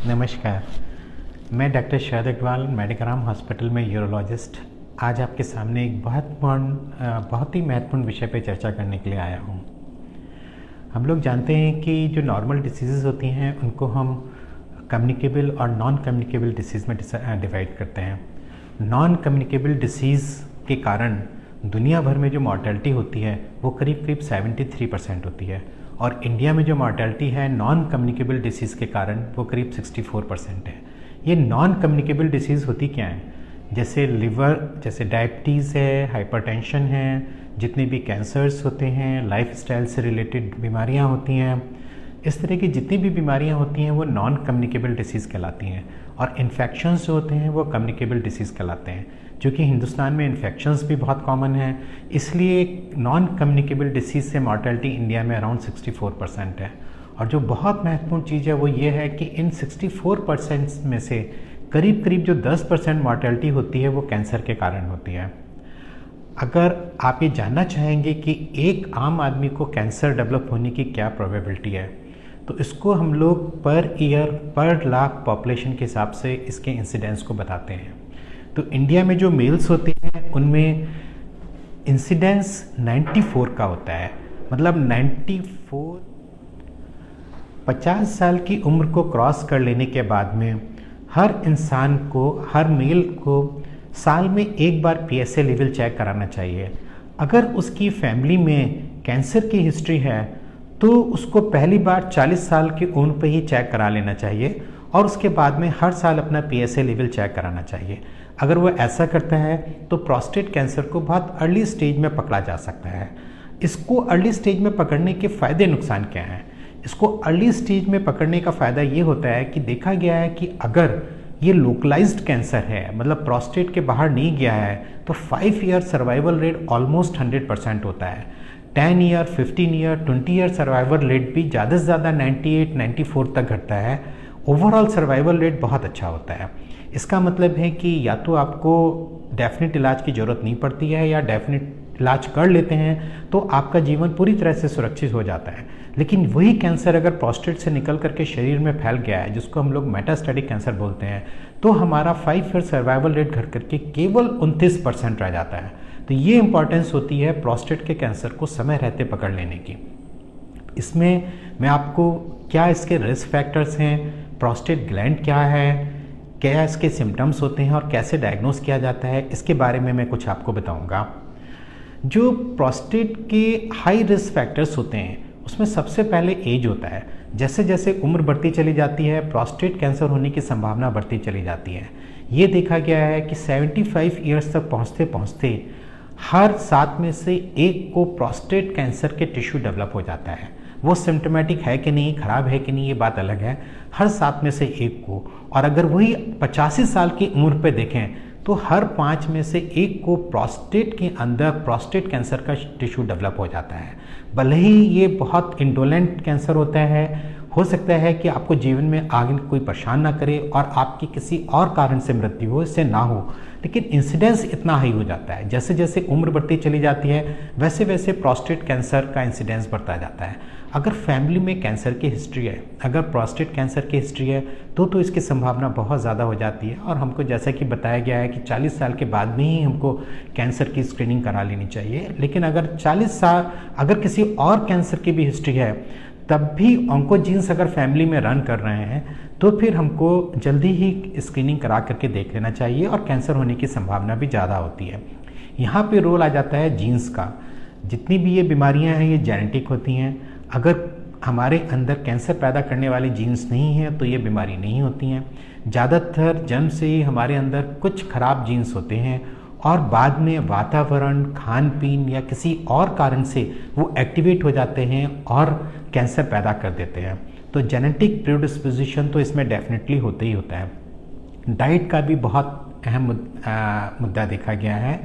नमस्कार। मैं डॉक्टर शरद अग्रवाल, मेडिग्राम हॉस्पिटल में यूरोलॉजिस्ट आज आपके सामने एक बहुत ही महत्वपूर्ण विषय पे चर्चा करने के लिए आया हूँ। हम लोग जानते हैं कि जो नॉर्मल डिसीज़ होती हैं उनको हम कम्युनिकेबल और नॉन कम्युनिकेबल डिसीज़ में डिवाइड करते हैं। नॉन कम्युनिकेबल डिसीज़ के कारण दुनिया भर में जो मॉर्टेलिटी होती है वो करीब 73% होती है, और इंडिया में जो मॉर्टेलिटी है नॉन कम्युनिकेबल डिसीज़ के कारण वो करीब 64% है। ये नॉन कम्युनिकेबल डिसीज़ होती क्या है? जैसे लिवर, जैसे डायबिटीज़ है, हाइपरटेंशन है, जितने भी कैंसर्स होते हैं, लाइफस्टाइल से रिलेटेड बीमारियां होती हैं, इस तरह की जितनी भी बीमारियां होती हैं वो नॉन कम्युनिकेबल डिसीज़ कहलाती हैं। और इन्फेक्शंस जो होते हैं वो कम्युनिकेबल डिसीज़ कहलाते हैं। क्योंकि हिंदुस्तान में इन्फेक्शंस भी बहुत कॉमन है, इसलिए नॉन कम्युनिकेबल डिसीज़ से मॉर्टेलिटी इंडिया में अराउंड 64% है। और जो बहुत महत्वपूर्ण चीज़ है वो ये है कि इन 64% में से करीब करीब जो 10% मॉर्टेलिटी होती है वो कैंसर के कारण होती है। अगर आप ये जानना चाहेंगे कि एक आम आदमी को कैंसर डेवलप होने की क्या प्रोबेबिलिटी है, तो इसको हम लोग पर ईयर, पर लाख पॉपुलेशन के हिसाब से इसके इंसिडेंस को बताते हैं। तो इंडिया में जो मेल्स होते हैं उनमें इंसिडेंस 94 का होता है। मतलब 94 50 साल की उम्र को क्रॉस कर लेने के बाद में हर इंसान को, हर मेल को साल में एक बार PSA लेवल चेक कराना चाहिए। अगर उसकी फैमिली में कैंसर की हिस्ट्री है तो उसको पहली बार 40 साल की उम्र पर ही चेक करा लेना चाहिए, और उसके बाद में हर साल अपना PSA लेवल चेक कराना चाहिए। अगर वो ऐसा करता है तो प्रोस्टेट कैंसर को बहुत अर्ली स्टेज में पकड़ा जा सकता है। इसको अर्ली स्टेज में पकड़ने के फ़ायदे नुकसान क्या हैं? इसको अर्ली स्टेज में पकड़ने का फ़ायदा ये होता है कि देखा गया है कि अगर ये लोकलाइज्ड कैंसर है, मतलब प्रोस्टेट के बाहर नहीं गया है, तो 5 ईयर सर्वाइवल रेट ऑलमोस्ट 100% होता है। 10 year, 15 year, 20 year survival rate भी ज़्यादा से ज़्यादा 98-94 तक घटता है। ओवरऑल सर्वाइवल रेट बहुत अच्छा होता है। इसका मतलब है कि या तो आपको डेफिनेट इलाज की ज़रूरत नहीं पड़ती है, या डेफिनेट इलाज कर लेते हैं तो आपका जीवन पूरी तरह से सुरक्षित हो जाता है। लेकिन वही कैंसर अगर प्रोस्टेट से निकल करके शरीर में फैल गया है, जिसको हम लोग मेटास्टेटिक कैंसर बोलते हैं, तो हमारा 5 ईयर सर्वाइवल रेट घट करके केवल 29% रह जाता है। तो ये इंपॉर्टेंस होती है प्रोस्टेट के कैंसर को समय रहते पकड़ लेने की। इसमें मैं आपको क्या इसके रिस्क फैक्टर्स हैं, प्रोस्टेट ग्लैंड क्या है, क्या इसके सिम्टम्स होते हैं और कैसे डायग्नोस किया जाता है, इसके बारे में मैं कुछ आपको बताऊंगा। जो प्रोस्टेट के हाई रिस्क फैक्टर्स होते हैं उसमें सबसे पहले एज होता है। जैसे जैसे उम्र बढ़ती चली जाती है प्रोस्टेट कैंसर होने की संभावना बढ़ती चली जाती है। ये देखा गया है कि 75 ईयर्स तक पहुँचते पहुँचते हर 7 में से एक को प्रोस्टेट कैंसर के टिश्यू डेवलप हो जाता है। वो सिम्टोमेटिक है कि नहीं, खराब है कि नहीं, ये बात अलग है, हर 7 में से एक को। और अगर वही 85 साल की उम्र पे देखें तो हर 5 में से एक को प्रोस्टेट के अंदर प्रोस्टेट कैंसर का टिश्यू डेवलप हो जाता है। भले ही ये बहुत इंडोलेंट कैंसर होता है, हो सकता है कि आपको जीवन में आगे कोई परेशान ना करे और आपकी किसी और कारण से मृत्यु हो, इससे ना हो, लेकिन इंसिडेंस इतना हाई हो जाता है। जैसे जैसे उम्र बढ़ती चली जाती है वैसे वैसे प्रोस्टेट कैंसर का इंसिडेंस बढ़ता जाता है। अगर फैमिली में कैंसर की हिस्ट्री है, अगर प्रोस्टेट कैंसर की हिस्ट्री है तो इसकी संभावना बहुत ज़्यादा हो जाती है। और हमको जैसा कि बताया गया है कि 40 साल के बाद में ही हमको कैंसर की स्क्रीनिंग करा लेनी चाहिए। लेकिन अगर 40 साल अगर किसी और कैंसर की भी हिस्ट्री है तब भी ऑन्कोजीन्स अगर फैमिली में रन कर रहे हैं तो फिर हमको जल्दी ही स्क्रीनिंग करा करके देख लेना चाहिए, और कैंसर होने की संभावना भी ज़्यादा होती है। यहाँ पे रोल आ जाता है जीन्स का। जितनी भी ये बीमारियाँ हैं ये जेनेटिक होती हैं। अगर हमारे अंदर कैंसर पैदा करने वाली जीन्स नहीं है तो ये बीमारी नहीं होती हैं। ज़्यादातर जन्म से ही हमारे अंदर कुछ खराब जीन्स होते हैं और बाद में वातावरण, खान पीन या किसी और कारण से वो एक्टिवेट हो जाते हैं और कैंसर पैदा कर देते हैं। तो जेनेटिक प्रीडिस्पोजिशन तो इसमें डेफिनेटली होता ही होता है। डाइट का भी बहुत अहम मुद्दा देखा गया है।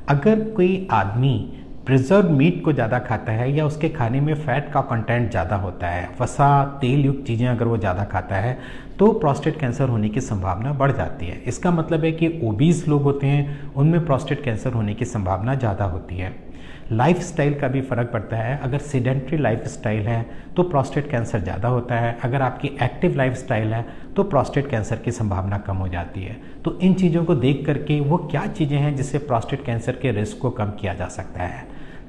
अगर कोई आदमी प्रिजर्व मीट को ज़्यादा खाता है या उसके खाने में फ़ैट का कंटेंट ज़्यादा होता है, वसा, तेल युक्त चीज़ें अगर वो ज़्यादा खाता है तो प्रोस्टेट कैंसर होने की संभावना बढ़ जाती है। इसका मतलब है कि ओबीज लोग होते हैं उनमें प्रोस्टेट कैंसर होने की संभावना ज़्यादा होती है। लाइफस्टाइल का भी फ़र्क पड़ता है। अगर सीडेंट्री लाइफस्टाइल है तो प्रोस्टेट कैंसर ज़्यादा होता है, अगर आपकी एक्टिव लाइफस्टाइल है तो प्रोस्टेट कैंसर की संभावना कम हो जाती है। तो इन चीज़ों को देख करके वो क्या चीज़ें हैं जिससे प्रोस्टेट कैंसर के रिस्क को कम किया जा सकता है।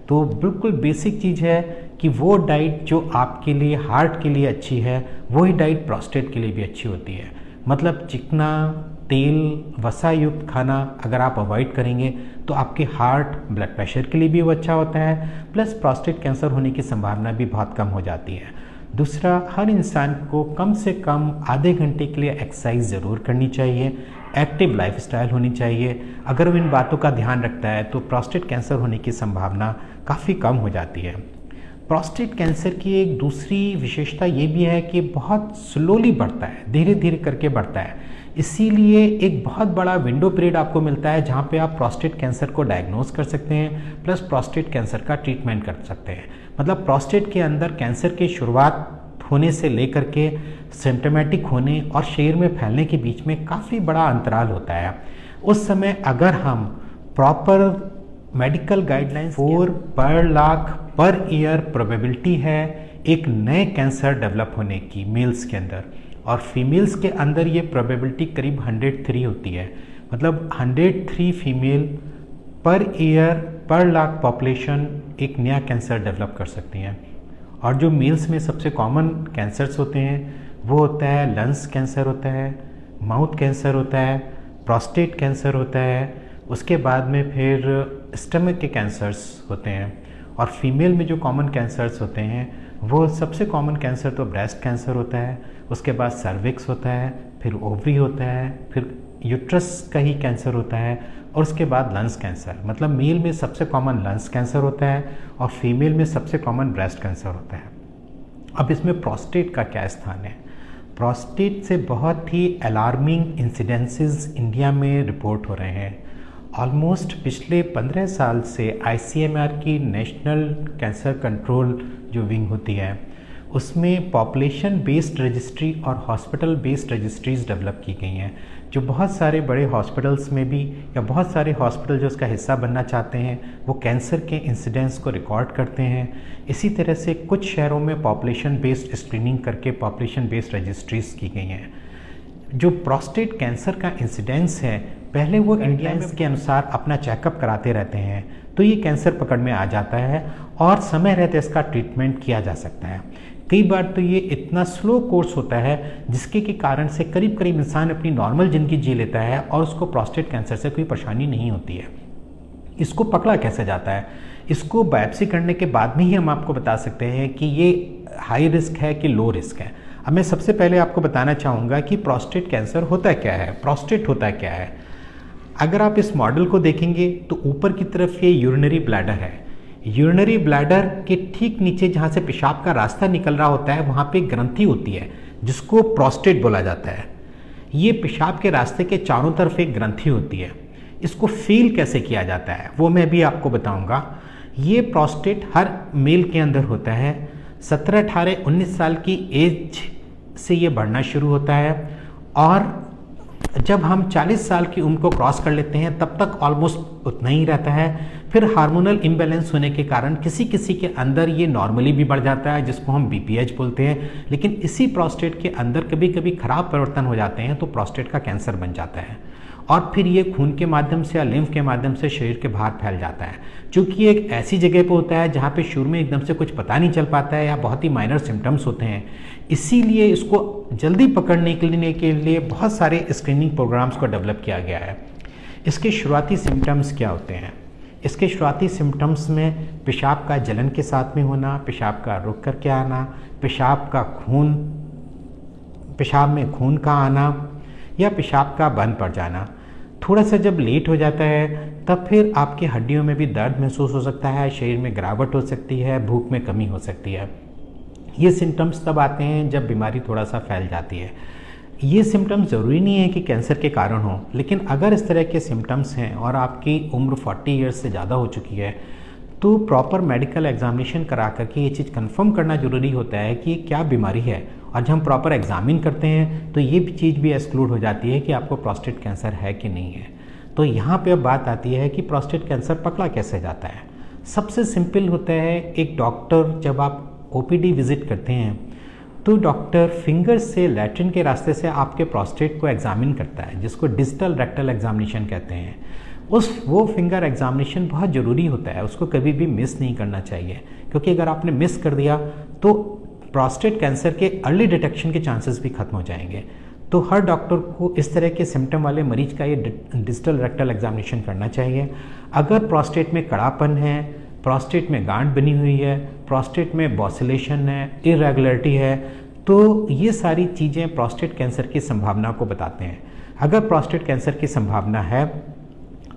तो बिल्कुल बेसिक चीज़ है कि वो डाइट जो आपके लिए हार्ट के लिए अच्छी है वही डाइट प्रोस्टेट के लिए भी अच्छी होती है। मतलब चिकना, तेल, वसा युक्त खाना अगर आप अवॉइड करेंगे तो आपके हार्ट, ब्लड प्रेशर के लिए भी वो अच्छा होता है, प्लस प्रोस्टेट कैंसर होने की संभावना भी बहुत कम हो जाती है। दूसरा, हर इंसान को कम से कम आधे घंटे के लिए एक्सरसाइज ज़रूर करनी चाहिए, एक्टिव लाइफस्टाइल होनी चाहिए। अगर वो इन बातों का ध्यान रखता है तो प्रोस्टेट कैंसर होने की संभावना काफ़ी कम हो जाती है। प्रोस्टेट कैंसर की एक दूसरी विशेषता ये भी है कि बहुत स्लोली बढ़ता है, धीरे धीरे करके बढ़ता है। इसीलिए एक बहुत बड़ा विंडो पीरियड आपको मिलता है जहाँ पे आप प्रोस्टेट कैंसर को डायग्नोज कर सकते हैं, प्लस प्रोस्टेट कैंसर का ट्रीटमेंट कर सकते हैं। मतलब प्रोस्टेट के अंदर कैंसर की शुरुआत होने से लेकर के सिम्टोमेटिक होने और शरीर में फैलने के बीच में काफ़ी बड़ा अंतराल होता है। उस समय अगर हम प्रॉपर मेडिकल गाइडलाइंस 4 पर लाख पर ईयर प्रोबेबिलिटी है एक नए कैंसर डेवलप होने की मेल्स के अंदर, और फीमेल्स के अंदर ये प्रोबेबिलिटी करीब 103 होती है। मतलब 103 फीमेल पर ईयर पर लाख पॉपुलेशन एक नया कैंसर डेवलप कर सकती हैं। और जो मेल्स में सबसे कॉमन कैंसर्स होते हैं वो होता है लंग्स कैंसर होता है, माउथ कैंसर होता है, प्रोस्टेट कैंसर होता है, उसके बाद में फिर स्टमक के कैंसर्स होते हैं। और फीमेल में जो कॉमन कैंसर्स होते हैं वो सबसे कॉमन कैंसर तो ब्रेस्ट कैंसर होता है, उसके बाद सर्विक्स होता है, फिर ओवरी होता है, फिर यूट्रस का ही कैंसर होता है, और उसके बाद लंग्स कैंसर। मतलब मेल में सबसे कॉमन लंग्स कैंसर होता है और फीमेल में सबसे कॉमन ब्रेस्ट कैंसर होता है। अब इसमें प्रोस्टेट का क्या स्थान है? प्रोस्टेट से बहुत ही अलार्मिंग इंसिडेंसेस इंडिया में रिपोर्ट हो रहे हैं। ऑलमोस्ट पिछले 15 साल से ICMR की नेशनल कैंसर कंट्रोल जो विंग होती है उसमें पॉपुलेशन बेस्ड रजिस्ट्री और हॉस्पिटल बेस्ड रजिस्ट्रीज़ डेवलप की गई हैं, जो बहुत सारे बड़े हॉस्पिटल्स में भी या बहुत सारे हॉस्पिटल जो उसका हिस्सा बनना चाहते हैं वो कैंसर के इंसिडेंट्स को रिकॉर्ड करते हैं। इसी तरह से कुछ शहरों में पॉपुलेशन बेस्ड स्क्रीनिंग करके पॉपुलेशन बेस्ड रजिस्ट्रीज़ की गई हैं। जो प्रोस्टेट कैंसर का इंसिडेंस है पहले वो गाइडलाइंस के अनुसार अपना चेकअप कराते रहते हैं तो ये कैंसर पकड़ में आ जाता है और समय रहते इसका ट्रीटमेंट किया जा सकता है। कई बार तो ये इतना स्लो कोर्स होता है जिसके के कारण से करीब करीब इंसान अपनी नॉर्मल ज़िंदगी जी लेता है और उसको प्रोस्टेट कैंसर से कोई परेशानी नहीं होती है। इसको पकड़ा कैसे जाता है? इसको बायोप्सी करने के बाद में ही हम आपको बता सकते हैं कि ये हाई रिस्क है कि लो रिस्क है। अब मैं सबसे पहले आपको बताना चाहूँगा कि प्रोस्टेट कैंसर होता क्या है, प्रोस्टेट होता क्या है। अगर आप इस मॉडल को देखेंगे तो ऊपर की तरफ ये यूरिनरी ब्लैडर है। यूरिनरी ब्लैडर के ठीक नीचे जहाँ से पेशाब का रास्ता निकल रहा होता है वहाँ पे ग्रंथि होती है जिसको प्रोस्टेट बोला जाता है। ये पेशाब के रास्ते के चारों तरफ एक ग्रंथि होती है। इसको फील कैसे किया जाता है वो मैं भी आपको बताऊंगा। ये प्रोस्टेट हर मेल के अंदर होता है। 17, 18, 19 साल की एज से ये बढ़ना शुरू होता है और जब हम 40 साल की उम्र को क्रॉस कर लेते हैं तब तक ऑलमोस्ट उतना ही रहता है। फिर हार्मोनल इम्बैलेंस होने के कारण किसी किसी के अंदर ये नॉर्मली भी बढ़ जाता है जिसको हम BPH बोलते हैं, लेकिन इसी प्रोस्टेट के अंदर कभी कभी खराब परिवर्तन हो जाते हैं तो प्रोस्टेट का कैंसर बन जाता है और फिर ये खून के माध्यम से या लिम्फ के माध्यम से शरीर के बाहर फैल जाता है। चूँकि एक ऐसी जगह पे होता है जहाँ पे शुरू में एकदम से कुछ पता नहीं चल पाता है या बहुत ही माइनर सिम्टम्स होते हैं, इसीलिए इसको जल्दी पकड़ने के लिए बहुत सारे स्क्रीनिंग प्रोग्राम्स को डेवलप किया गया है। इसके शुरुआती सिम्टम्स क्या होते हैं? इसके शुरुआती सिम्टम्स में पेशाब का जलन के साथ में होना, पेशाब का रुक करके आना, पेशाब में खून का आना या पेशाब का बंद पड़ जाना। थोड़ा सा जब लेट हो जाता है तब फिर आपकी हड्डियों में भी दर्द महसूस हो सकता है, शरीर में गिरावट हो सकती है, भूख में कमी हो सकती है। ये सिम्टम्स तब आते हैं जब बीमारी थोड़ा सा फैल जाती है। ये सिम्टम्स ज़रूरी नहीं है कि कैंसर के कारण हो, लेकिन अगर इस तरह के सिम्टम्स हैं और आपकी उम्र 40 ईयर्स से ज़्यादा हो चुकी है तो प्रॉपर मेडिकल एग्जामिनेशन करा करके ये चीज़ कंफर्म करना ज़रूरी होता है कि क्या बीमारी है। और जब हम प्रॉपर एग्जामिन करते हैं तो ये भी चीज़ भी एक्सक्लूड हो जाती है कि आपको प्रोस्टेट कैंसर है कि नहीं है। तो यहाँ पे अब बात आती है कि प्रोस्टेट कैंसर पकड़ा कैसे जाता है। सबसे सिंपल होता है, एक डॉक्टर जब आप ओपीडी विजिट करते हैं तो डॉक्टर फिंगर से लैट्रिन के रास्ते से आपके प्रोस्टेट को एग्जामिन करता है, जिसको डिजिटल रेक्टल एग्जामिनेशन कहते हैं। वो फिंगर एग्जामिनेशन बहुत ज़रूरी होता है, उसको कभी भी मिस नहीं करना चाहिए, क्योंकि अगर आपने मिस कर दिया तो प्रोस्टेट कैंसर के अर्ली डिटेक्शन के चांसेस भी खत्म हो जाएंगे। तो हर डॉक्टर को इस तरह के सिम्टम वाले मरीज का ये डिजिटल रेक्टल एग्जामिनेशन करना चाहिए। अगर प्रोस्टेट में कड़ापन है, प्रोस्टेट में गांठ बनी हुई है, प्रोस्टेट में बॉसिलेशन है, इरेगुलरिटी है, तो ये सारी चीज़ें प्रोस्टेट कैंसर की संभावना को बताते हैं। अगर प्रोस्टेट कैंसर की संभावना है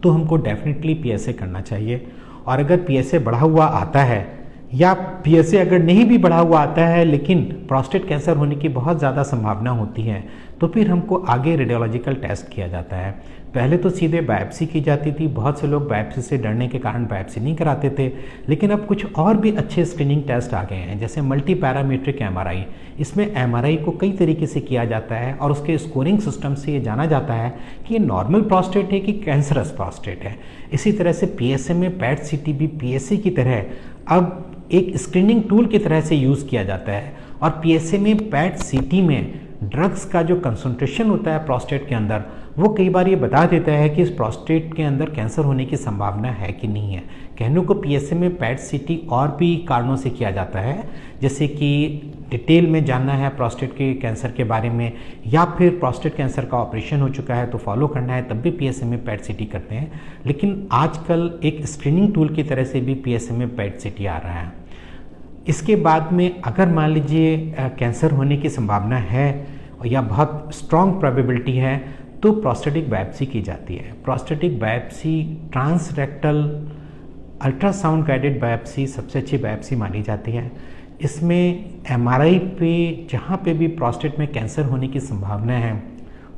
तो हमको डेफिनेटली पीएसए करना चाहिए। और अगर पीएसए बढ़ा हुआ आता है या पीएसए अगर नहीं भी बढ़ा हुआ आता है लेकिन प्रोस्टेट कैंसर होने की बहुत ज़्यादा संभावना होती है, तो फिर हमको आगे रेडियोलॉजिकल टेस्ट किया जाता है। पहले तो सीधे बायोप्सी की जाती थी, बहुत से लोग बायोप्सी से डरने के कारण बायोप्सी नहीं कराते थे, लेकिन अब कुछ और भी अच्छे स्क्रीनिंग टेस्ट आ गए हैं, जैसे मल्टी पैरामीट्रिक एमआरआई। इसमें एमआरआई को कई तरीके से किया जाता है और उसके स्कोरिंग सिस्टम से ये जाना जाता है कि ये नॉर्मल प्रोस्टेट है कि कैंसरस प्रोस्टेट है। इसी तरह से पीएसए में पैट सीटी भी पीएसए की तरह अब एक स्क्रीनिंग टूल की तरह से यूज़ किया जाता है। और पीएसए में पैट सीटी में ड्रग्स का जो कंसंट्रेशन होता है प्रोस्टेट के अंदर, वो कई बार ये बता देता है कि इस प्रोस्टेट के अंदर कैंसर होने की संभावना है कि नहीं है। कहने को पीएसए में पैट सीटी और भी कारणों से किया जाता है, जैसे कि डिटेल में जानना है प्रोस्टेट के कैंसर के बारे में, या फिर प्रोस्टेट कैंसर का ऑपरेशन हो चुका है तो फॉलो करना है, तब भी पीएसए में पैट सीटी करते हैं। लेकिन आजकल एक स्क्रीनिंग टूल की तरह से भी पीएसए में पैट सीटी आ रहा है। इसके बाद में अगर मान लीजिए कैंसर होने की संभावना है या बहुत स्ट्रॉन्ग प्रोबेबिलिटी है तो प्रोस्टेटिक बायोप्सी की जाती है। Prostatic biopsy transrectal ultrasound guided biopsy सबसे अच्छी बायोप्सी मानी जाती है। इसमें एमआरआई पे जहाँ पे भी प्रोस्टेट में कैंसर होने की संभावना है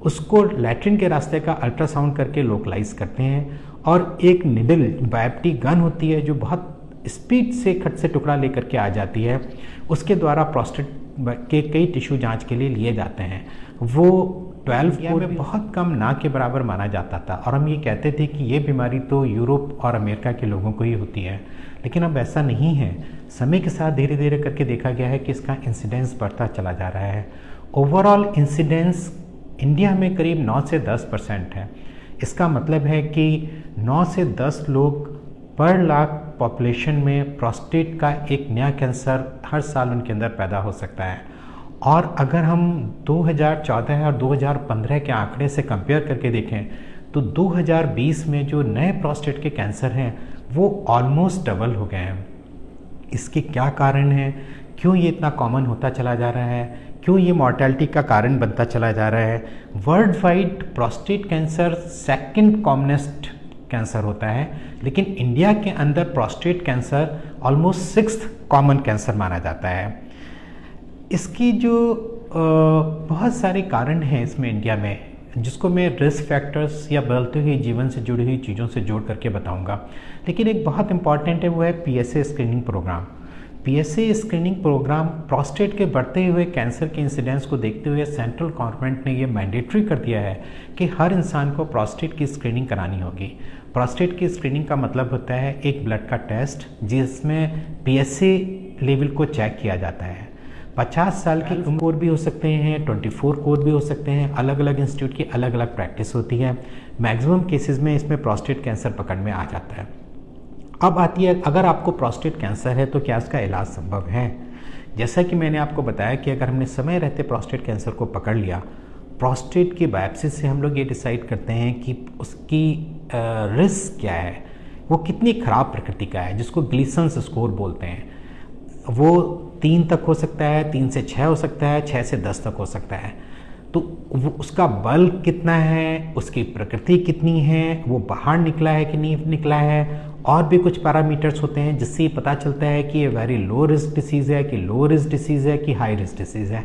उसको लैट्रिन के रास्ते का अल्ट्रासाउंड करके लोकलाइज करते हैं, और एक निडल बायोप्टी गन होती है जो बहुत स्पीड से खट से टुकड़ा लेकर के आ जाती है, उसके द्वारा प्रोस्टेट के कई टिश्यू जांच के लिए लिए जाते हैं। वो 12 में बहुत कम ना के बराबर माना जाता था और हम ये कहते थे कि ये बीमारी तो यूरोप और अमेरिका के लोगों को ही होती है, लेकिन अब ऐसा नहीं है। समय के साथ धीरे धीरे करके देखा गया है कि इसका इंसिडेंस बढ़ता चला जा रहा है। ओवरऑल इंसिडेंस इंडिया में करीब 9 से 10% है। इसका मतलब है कि 9 से 10 लोग पर लाख पॉपुलेशन में प्रोस्टेट का एक नया कैंसर हर साल उनके अंदर पैदा हो सकता है। और अगर हम 2014 और 2015 के आंकड़े से कंपेयर करके देखें तो 2020 में जो नए प्रोस्टेट के कैंसर हैं वो ऑलमोस्ट डबल हो गए हैं। इसके क्या कारण हैं, क्यों ये इतना कॉमन होता चला जा रहा है, क्यों ये मॉर्टेलिटी का कारण बनता चला जा रहा है? World wide prostate cancer second commonest cancer होता है, लेकिन इंडिया के अंदर prostate cancer almost 6th common cancer माना जाता है। इसकी जो बहुत सारे कारण हैं इसमें इंडिया में, जिसको मैं रिस्क फैक्टर्स या बदलते हुए जीवन से जुड़ी हुई चीज़ों से जोड़ करके बताऊंगा। लेकिन एक बहुत इंपॉर्टेंट है, वो है PSA screening programme. PSA screening programme prostate के बढ़ते हुए कैंसर के इंसिडेंस को देखते हुए सेंट्रल गवर्नमेंट ने ये मैंडेटरी कर दिया है कि हर इंसान को प्रोस्टेट की स्क्रीनिंग करानी होगी। प्रोस्टेट की स्क्रीनिंग का मतलब होता है एक ब्लड का टेस्ट जिसमें पीएसए लेवल को चेक किया जाता है। 50 साल की उम्र कोड भी हो सकते हैं, 24 कोड भी हो सकते हैं। अलग अलग इंस्टीट्यूट की अलग अलग प्रैक्टिस होती है। मैक्सिमम केसेस में इसमें प्रोस्टेट कैंसर पकड़ में आ जाता है। अब आती है, अगर आपको प्रोस्टेट कैंसर है तो क्या इसका इलाज संभव है? जैसा कि मैंने आपको बताया कि अगर हमने समय रहते प्रोस्टेट कैंसर को पकड़ लिया, प्रोस्टेट की बायोप्सी से हम लोग ये डिसाइड करते हैं कि उसकी रिस्क क्या है, वो कितनी खराब प्रकृति का है, जिसको ग्लीसन्स स्कोर बोलते हैं। वो 3 तक हो सकता है, 3 से 6 हो सकता है, 6 से 10 तक हो सकता है। तो वो उसका बल कितना है, उसकी प्रकृति कितनी है, वो बाहर निकला है कि नहीं निकला है, और भी कुछ पैरामीटर्स होते हैं जिससे ये पता चलता है कि ये वेरी लो रिस्क डिसीज़ है कि लो रिस्क डिसीज़ है कि हाई रिस्क डिसीज़ है।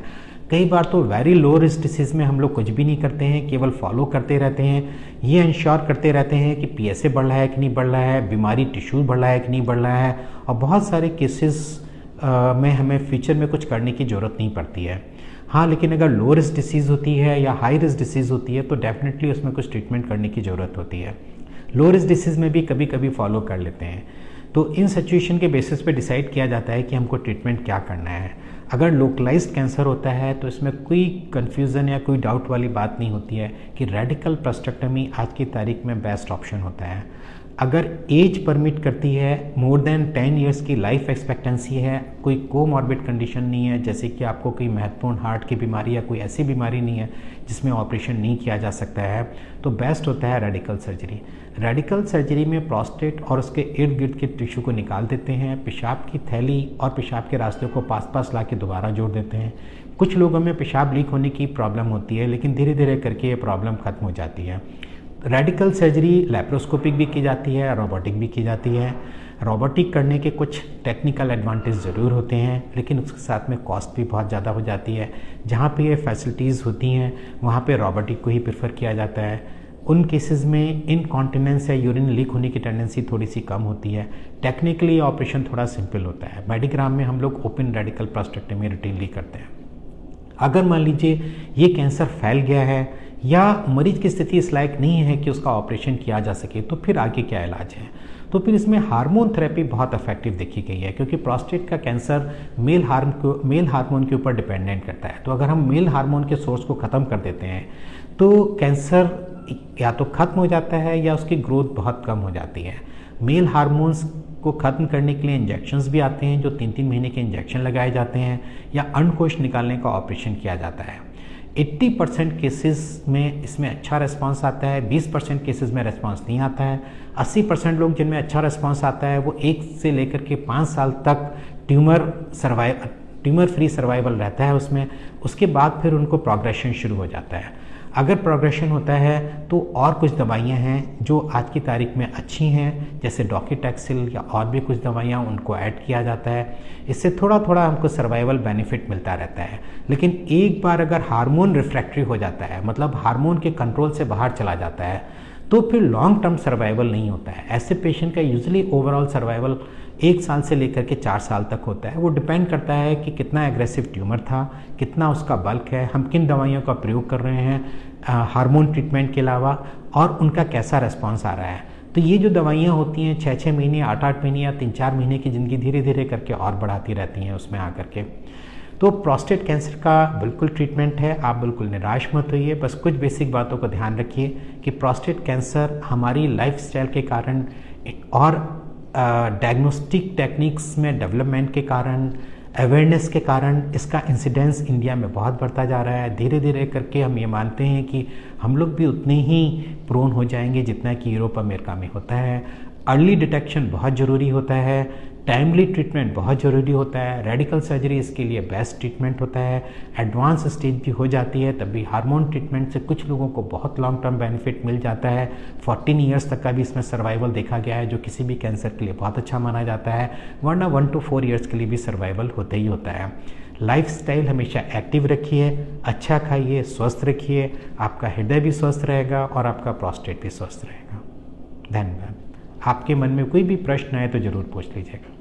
कई बार तो वेरी लो रिस्क डिसीज़ में हम लोग कुछ भी नहीं करते हैं, केवल फॉलो करते रहते हैं, ये इंश्योर करते रहते हैं कि पीएसए बढ़ रहा है कि नहीं बढ़ रहा है, बीमारी टिश्यू बढ़ रहा है कि नहीं बढ़ रहा है। और बहुत सारे केसेस में हमें फ्यूचर में कुछ करने की ज़रूरत नहीं पड़ती है। हाँ, लेकिन अगर लो रिस्क डिसीज़ होती है या हाई रिस्क डिसीज़ होती है तो डेफिनेटली उसमें कुछ ट्रीटमेंट करने की ज़रूरत होती है। लो रिस्क डिसीज़ में भी कभी कभी फॉलो कर लेते हैं। तो इन सिचुएशन के बेसिस पे डिसाइड किया जाता है कि हमको ट्रीटमेंट क्या करना है। अगर लोकलाइज्ड कैंसर होता है तो इसमें कोई कन्फ्यूज़न या कोई डाउट वाली बात नहीं होती है कि रेडिकल प्रोस्टेक्टमी आज की तारीख में बेस्ट ऑप्शन होता है। अगर एज परमिट करती है, मोर देन 10 इयर्स की लाइफ एक्सपेक्टेंसी है, कोई कोमॉर्बिड कंडीशन नहीं है, जैसे कि आपको कोई महत्वपूर्ण हार्ट की बीमारी या कोई ऐसी बीमारी नहीं है जिसमें ऑपरेशन नहीं किया जा सकता है, तो बेस्ट होता है रेडिकल सर्जरी। रेडिकल सर्जरी में प्रोस्टेट और उसके इर्द गिर्द के टिश्यू को निकाल देते हैं, पेशाब की थैली और पेशाब के रास्ते को पास ला के दोबारा जोड़ देते हैं। कुछ लोगों में पेशाब लीक होने की प्रॉब्लम होती है, लेकिन धीरे धीरे करके ये प्रॉब्लम खत्म हो जाती है। रेडिकल सर्जरी लैप्रोस्कोपिक भी की जाती है, रोबोटिक भी की जाती है। रोबोटिक करने के कुछ टेक्निकल एडवांटेज ज़रूर होते हैं, लेकिन उसके साथ में कॉस्ट भी बहुत ज़्यादा हो जाती है। जहाँ पे ये फैसिलिटीज़ होती हैं वहाँ पे रोबोटिक को ही प्रेफर किया जाता है। उन केसेस में इनकॉन्टिनेंस या यूरिन लीक होने की टेंडेंसी थोड़ी सी कम होती है। टेक्निकली ऑपरेशन थोड़ा सिंपल होता है। मेडिग्राम में हम लोग ओपन रेडिकल प्रोस्टेक्टमी रूटीनली करते हैं। अगर मान लीजिए ये कैंसर फैल गया है या मरीज की स्थिति इस लायक नहीं है कि उसका ऑपरेशन किया जा सके, तो फिर आगे क्या इलाज है? तो फिर इसमें हार्मोन थेरेपी बहुत इफेक्टिव देखी गई है, क्योंकि प्रोस्टेट का कैंसर मेल हार्मोन के ऊपर डिपेंडेंट करता है। तो अगर हम मेल हार्मोन के सोर्स को ख़त्म कर देते हैं तो कैंसर या तो ख़त्म हो जाता है या उसकी ग्रोथ बहुत कम हो जाती है। मेल हार्मोन्स को ख़त्म करने के लिए इंजेक्शंस भी आते हैं, जो 3-3 महीने के इंजेक्शन लगाए जाते हैं, या अंडकोश निकालने का ऑपरेशन किया जाता है। 80% केसेस में इसमें अच्छा रिस्पांस आता है, 20% केसेस में रिस्पांस नहीं आता है। 80% लोग जिनमें अच्छा रिस्पांस आता है वो 1 से लेकर के 5 साल तक ट्यूमर फ्री सर्वाइवल रहता है उसमें। उसके बाद फिर उनको प्रोग्रेशन शुरू हो जाता है। अगर प्रोग्रेशन होता है तो और कुछ दवाइयां हैं जो आज की तारीख में अच्छी हैं, जैसे डॉक्यूटैक्सिल या और भी कुछ दवाइयां, उनको ऐड किया जाता है। इससे थोड़ा थोड़ा हमको सर्वाइवल बेनिफिट मिलता रहता है। लेकिन एक बार अगर हार्मोन रिफ्रैक्टरी हो जाता है, मतलब हार्मोन के कंट्रोल से बाहर चला जाता है, तो फिर लॉन्ग टर्म सर्वाइवल नहीं होता है। ऐसे पेशेंट का यूजुअली ओवरऑल सर्वाइवल 1 साल से लेकर के 4 साल तक होता है। वो डिपेंड करता है कि कितना एग्रेसिव ट्यूमर था, कितना उसका बल्क है, हम किन दवाइयों का प्रयोग कर रहे हैं हार्मोन ट्रीटमेंट के अलावा, और उनका कैसा रिस्पॉन्स आ रहा है। तो ये जो दवाइयाँ होती हैं 6-6 महीने, 8-8 महीने या 3-4 महीने की ज़िंदगी धीरे धीरे करके और बढ़ाती रहती हैं उसमें आकर के। तो प्रोस्टेट कैंसर का बिल्कुल ट्रीटमेंट है, आप बिल्कुल निराश मत होइए। बस कुछ बेसिक बातों को ध्यान रखिए कि प्रोस्टेट कैंसर हमारी लाइफस्टाइल के कारण और डायग्नोस्टिक टेक्निक्स में डेवलपमेंट के कारण, अवेयरनेस के कारण इसका इंसिडेंस इंडिया में बहुत बढ़ता जा रहा है। धीरे धीरे करके हम ये मानते हैं कि हम लोग भी उतने ही प्रोन हो जाएंगे जितना कि यूरोप अमेरिका में होता है। अर्ली डिटेक्शन बहुत ज़रूरी होता है, टाइमली ट्रीटमेंट बहुत ज़रूरी होता है। रेडिकल सर्जरी इसके लिए बेस्ट ट्रीटमेंट होता है। एडवांस स्टेज भी हो जाती है तब भी हार्मोन ट्रीटमेंट से कुछ लोगों को बहुत लॉन्ग टर्म बेनिफिट मिल जाता है। 14 ईयर्स तक का भी इसमें सर्वाइवल देखा गया है, जो किसी भी कैंसर के लिए बहुत अच्छा माना जाता है, वरना 1 to 4 ईयर्स के लिए भी सर्वाइवल होता ही होता है। लाइफस्टाइल हमेशा एक्टिव रखिए, अच्छा खाइए, स्वस्थ रखिए, आपका हृदय भी स्वस्थ रहेगा और आपका प्रोस्टेट भी स्वस्थ रहेगा। धन्यवाद। आपके मन में कोई भी प्रश्न आए तो ज़रूर पूछ लीजिएगा।